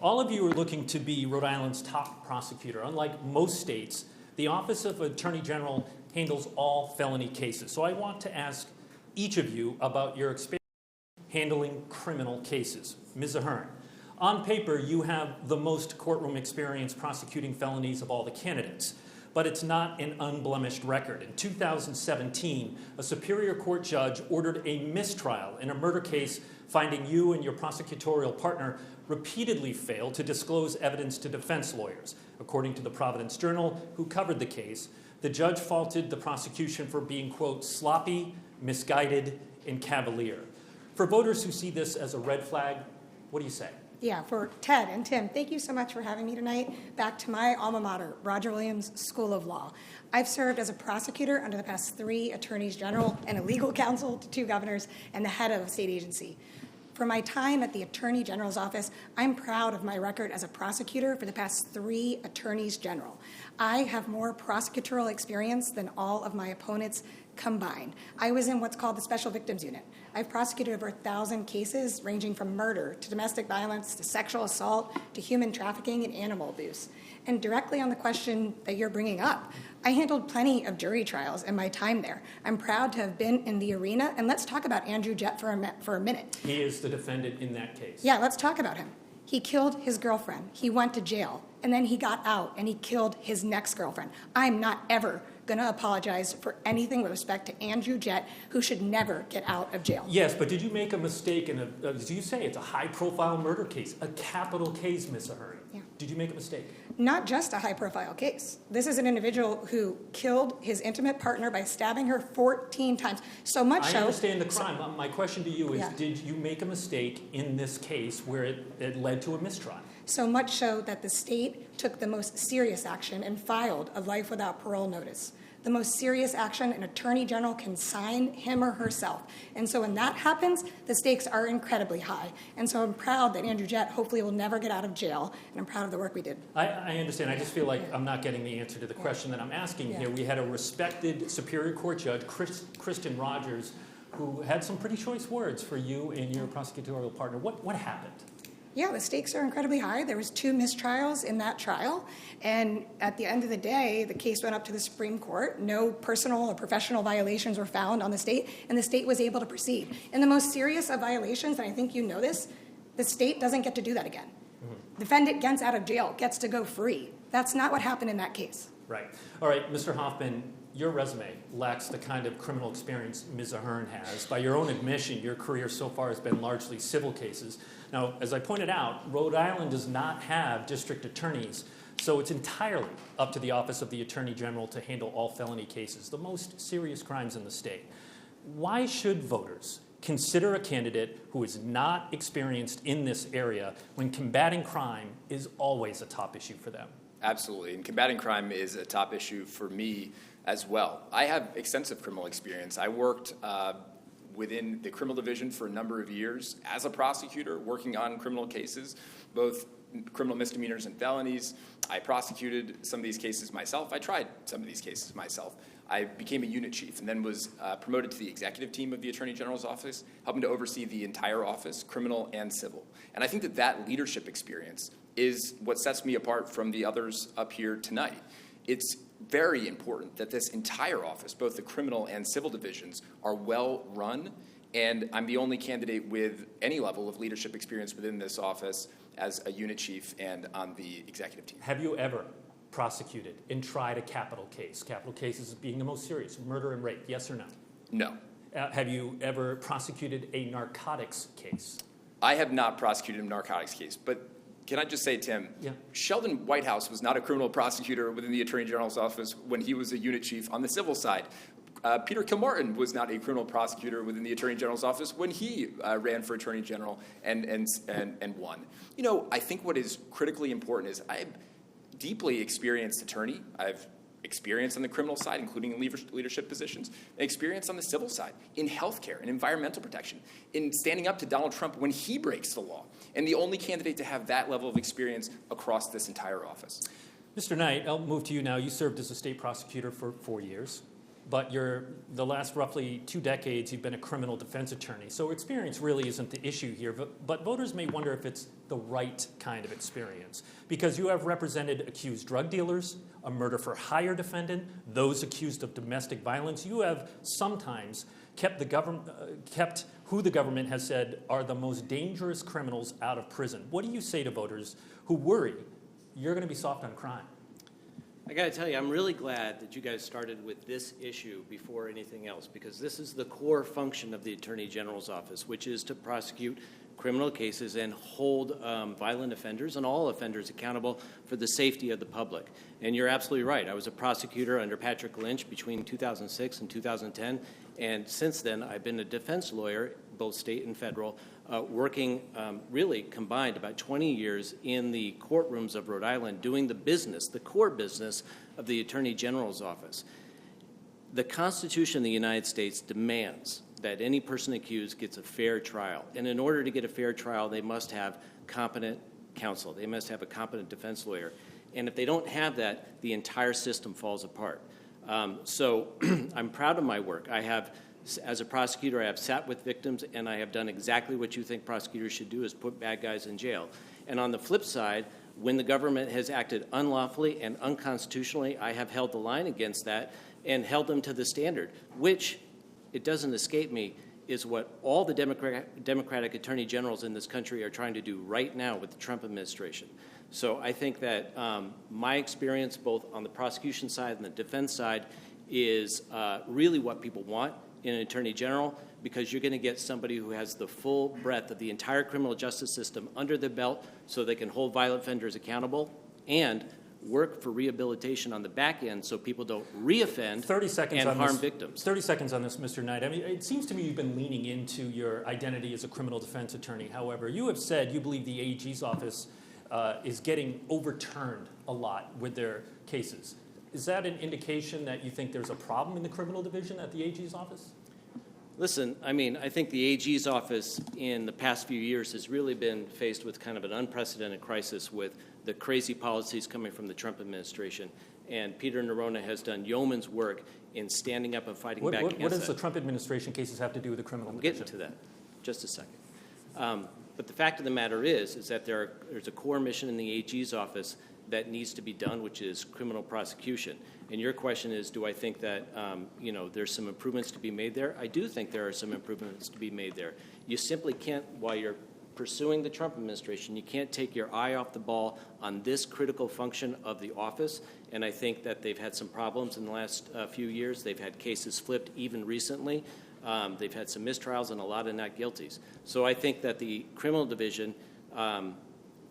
All of you are looking to be Rhode Island's top prosecutor. Unlike most states, the Office of Attorney General handles all felony cases. So I want to ask each of you about your experience handling criminal cases. Ms. Ahern, on paper, you have the most courtroom experience prosecuting felonies of all the candidates, but it's not an unblemished record. In 2017, a Superior Court judge ordered a mistrial in a murder case, finding you and your prosecutorial partner repeatedly failed to disclose evidence to defense lawyers. According to the Providence Journal, who covered the case, the judge faulted the prosecution for being, quote, sloppy, misguided, and cavalier. For voters who see this as a red flag, what do you say? Yeah, for Ted and Tim, thank you so much for having me tonight. Back to my alma mater, Roger Williams School of Law. I've served as a prosecutor under the past 3 attorneys general and a legal counsel to 2 governors and the head of a state agency. For my time at the Attorney General's office, I'm proud of my record as a prosecutor for the past 3 attorneys general. I have more prosecutorial experience than all of my opponents combined. I was in what's called the Special Victims Unit. I've prosecuted over 1,000 cases ranging from murder to domestic violence to sexual assault to human trafficking and animal abuse. And directly on the question that you're bringing up, I handled plenty of jury trials in my time there. I'm proud to have been in the arena, and let's talk about Andrew Jett for a minute. He is the defendant in that case. Yeah, let's talk about him. He killed his girlfriend. He went to jail, and then he got out, and he killed his next girlfriend. I'm not ever going to apologize for anything with respect to Andrew Jett, who should never get out of jail. Yes, but did you make a mistake in as you say, it's a high-profile murder case, a capital case, Ms. Ahern. Yeah. Did you make a mistake? Not just a high-profile case. This is an individual who killed his intimate partner by stabbing her 14 times. So much so... I understand the crime. My question to you is, Yeah. Did you make a mistake in this case where it led to a mistrial? So much so that the state took the most serious action and filed a life without parole notice. The most serious action an attorney general can sign him or herself. And so when that happens, the stakes are incredibly high. And so I'm proud that Andrew Jett hopefully will never get out of jail, and I'm proud of the work we did. I understand. I just feel like I'm not getting the answer to the question that I'm asking here. We had a respected Superior Court judge, Kristen Rogers, who had some pretty choice words for you and your prosecutorial partner. What happened? Yeah, the stakes are incredibly high. There was 2 mistrials in that trial, and at the end of the day, the case went up to the Supreme Court. No personal or professional violations were found on the state, and the state was able to proceed. In the most serious of violations, and I think you know this, the state doesn't get to do that again. Defendant gets out of jail, gets to go free. That's not what happened in that case. Right. All right, Mr. Hoffman, your resume lacks the kind of criminal experience Ms. Ahern has. By your own admission, your career so far has been largely civil cases. Now, as I pointed out, Rhode Island does not have district attorneys, so it's entirely up to the Office of the Attorney General to handle all felony cases, the most serious crimes in the state. Why should voters consider a candidate who is not experienced in this area when combating crime is always a top issue for them? Absolutely, and combating crime is a top issue for me as well. I have extensive criminal experience. I worked within the criminal division for a number of years as a prosecutor, working on criminal cases, both criminal misdemeanors and felonies. I prosecuted some of these cases myself. I tried some of these cases myself. I became a unit chief and then was promoted to the executive team of the Attorney General's office, helping to oversee the entire office, criminal and civil. And I think that that leadership experience is what sets me apart from the others up here tonight. It's very important that this entire office, both the criminal and civil divisions, are well run, and I'm the only candidate with any level of leadership experience within this office as a unit chief and on the executive team. Have you ever prosecuted and tried a capital case? Capital cases being the most serious, murder and rape, yes or no? No. Have you ever prosecuted a narcotics case? I have not prosecuted a narcotics case, but can I just say, Tim, Sheldon Whitehouse was not a criminal prosecutor within the Attorney General's office when he was a unit chief on the civil side. Peter Kilmartin was not a criminal prosecutor within the Attorney General's office when he ran for Attorney General and won. You know, I think what is critically important is I'm a deeply experienced attorney. I've experience on the criminal side, including in leadership positions, and experience on the civil side, in healthcare and environmental protection, in standing up to Donald Trump when he breaks the law, and the only candidate to have that level of experience across this entire office. Mr. Knight, I'll move to you now. You served as a state prosecutor for 4 years. but the last roughly 2 decades, you've been a criminal defense attorney. So experience really isn't the issue here, but voters may wonder if it's the right kind of experience, because you have represented accused drug dealers, a murder-for-hire defendant, those accused of domestic violence. You have sometimes kept who the government has said are the most dangerous criminals out of prison. What do you say to voters who worry you're going to be soft on crime? I got to tell you, I'm really glad that you guys started with this issue before anything else, because this is the core function of the Attorney General's office, which is to prosecute criminal cases and hold violent offenders and all offenders accountable for the safety of the public. And you're absolutely right. I was a prosecutor under Patrick Lynch between 2006 and 2010, and since then I've been a defense lawyer, both state and federal, working really combined about 20 years in the courtrooms of Rhode Island, doing the business, the core business of the Attorney General's office. The Constitution of the United States demands that any person accused gets a fair trial. And in order to get a fair trial, they must have competent counsel. They must have a competent defense lawyer. And if they don't have that, the entire system falls apart. So I'm proud of my work. As a prosecutor, I have sat with victims, and I have done exactly what you think prosecutors should do, is put bad guys in jail. And on the flip side, when the government has acted unlawfully and unconstitutionally, I have held the line against that and held them to the standard, which, it doesn't escape me, is what all the Democratic attorney generals in this country are trying to do right now with the Trump administration. So I think that my experience both on the prosecution side and the defense side is really what people want in an attorney general, because you're going to get somebody who has the full breadth of the entire criminal justice system under their belt so they can hold violent offenders accountable and work for rehabilitation on the back end so people don't reoffend 30 seconds and on harm this, victims. 30 seconds on this, Mr. Knight. I mean, it seems to me you've been leaning into your identity as a criminal defense attorney. However, you have said you believe the AG's office is getting overturned a lot with their cases. Is that an indication that you think there's a problem in the criminal division at the AG's office? Listen, I mean, I think the AG's office in the past few years has really been faced with kind of an unprecedented crisis with the crazy policies coming from the Trump administration. And Peter Nerona has done yeoman's work in standing up and fighting back against that. What does the Trump administration cases have to do with the criminal division? I'm getting to that. Just a second. But the fact of the matter is that there's a core mission in the AG's office that needs to be done, which is criminal prosecution. And your question is, do I think that there's some improvements to be made there? I do think there are some improvements to be made there. You simply can't, while you're pursuing the Trump administration, you can't take your eye off the ball on this critical function of the office. And I think that they've had some problems in the last few years. They've had cases flipped even recently. They've had some mistrials and a lot of not guilties. So I think that the criminal division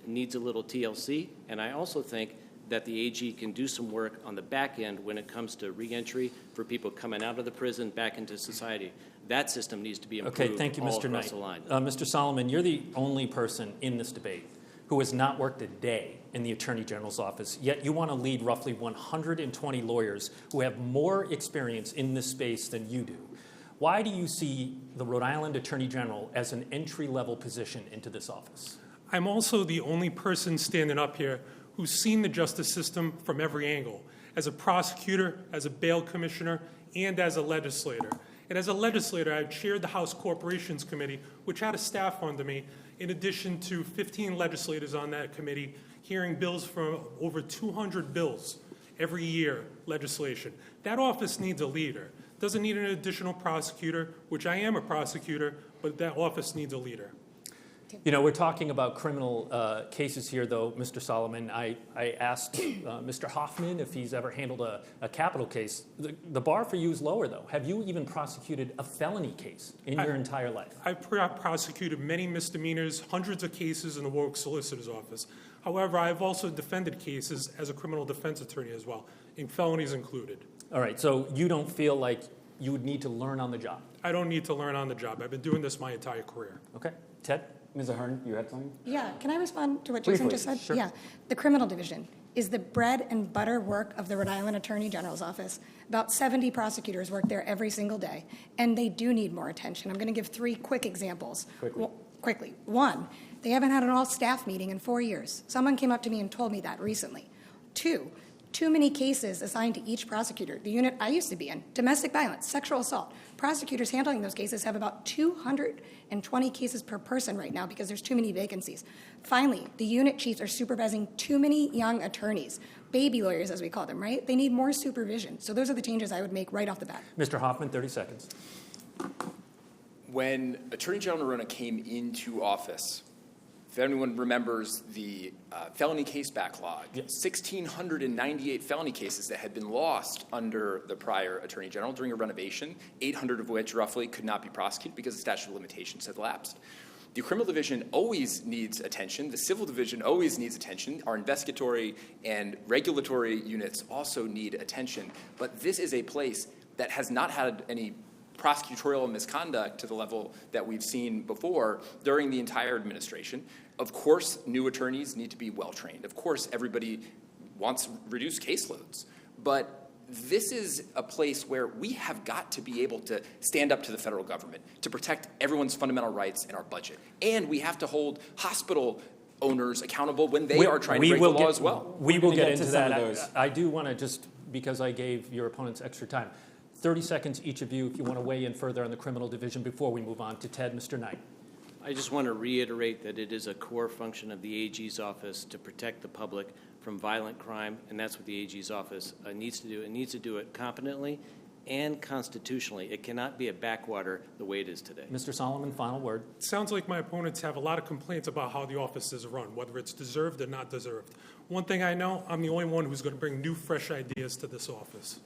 needs a little TLC, and I also think that the AG can do some work on the back end when it comes to reentry for people coming out of the prison back into society. That system needs to be improved. Okay, thank you, all Mr. across Knight. the line. Mr. Solomon, you're the only person in this debate who has not worked a day in the Attorney General's office, yet you want to lead roughly 120 lawyers who have more experience in this space than you do. Why do you see the Rhode Island Attorney General as an entry-level position into this office? I'm also the only person standing up here who's seen the justice system from every angle, as a prosecutor, as a bail commissioner, and as a legislator. And as a legislator, I've chaired the House Corporations Committee, which had a staff under me, in addition to 15 legislators on that committee, hearing bills from over 200 bills every year, legislation. That office needs a leader. Doesn't need an additional prosecutor, which I am a prosecutor, but that office needs a leader. You know, we're talking about criminal cases here, though, Mr. Solomon. I asked Mr. Hoffman if he's ever handled a capital case. The bar for you is lower, though. Have you even prosecuted a felony case in your entire life? I've prosecuted many misdemeanors, hundreds of cases in the Warwick Solicitor's Office. However, I've also defended cases as a criminal defense attorney as well, in felonies included. All right, so you don't feel like you would need to learn on the job? I don't need to learn on the job. I've been doing this my entire career. Okay. Ted? Ms. Ahern, you had something? Yeah, can I respond to what Jason Briefly, just said? sure. Yeah, the criminal division is the bread and butter work of the Rhode Island Attorney General's office. About 70 prosecutors work there every single day, and they do need more attention. I'm going to give 3 quick examples. Quickly. 1, they haven't had an all-staff meeting in 4 years. Someone came up to me and told me that recently. 2, Too many cases assigned to each prosecutor. The unit I used to be in, domestic violence, sexual assault. Prosecutors handling those cases have about 220 cases per person right now because there's too many vacancies. Finally, the unit chiefs are supervising too many young attorneys, baby lawyers as we call them, right? They need more supervision. So those are the changes I would make right off the bat. Mr. Hoffman, 30 seconds. When Attorney General Noronha came into office, if anyone remembers the felony case backlog, 1,698 felony cases that had been lost under the prior Attorney General during a renovation, 800 of which roughly could not be prosecuted because the statute of limitations had lapsed. The criminal division always needs attention. The civil division always needs attention. Our investigatory and regulatory units also need attention. But this is a place that has not had any prosecutorial misconduct to the level that we've seen before during the entire administration. Of course, new attorneys need to be well-trained. Of course, everybody wants reduced caseloads. But this is a place where we have got to be able to stand up to the federal government to protect everyone's fundamental rights in our budget. And we have to hold hospital owners accountable when they are trying to break the law as well. We will get into some that. of those. I do want to just, because I gave your opponents extra time, 30 seconds each of you if you want to weigh in further on the criminal division before we move on to Ted. Mr. Knight. I just want to reiterate that it is a core function of the AG's office to protect the public from violent crime, and that's what the AG's office needs to do. It needs to do it competently and constitutionally. It cannot be a backwater the way it is today. Mr. Solomon, final word. It sounds like my opponents have a lot of complaints about how the office is run, whether it's deserved or not deserved. One thing I know, I'm the only one who's going to bring new, fresh ideas to this office.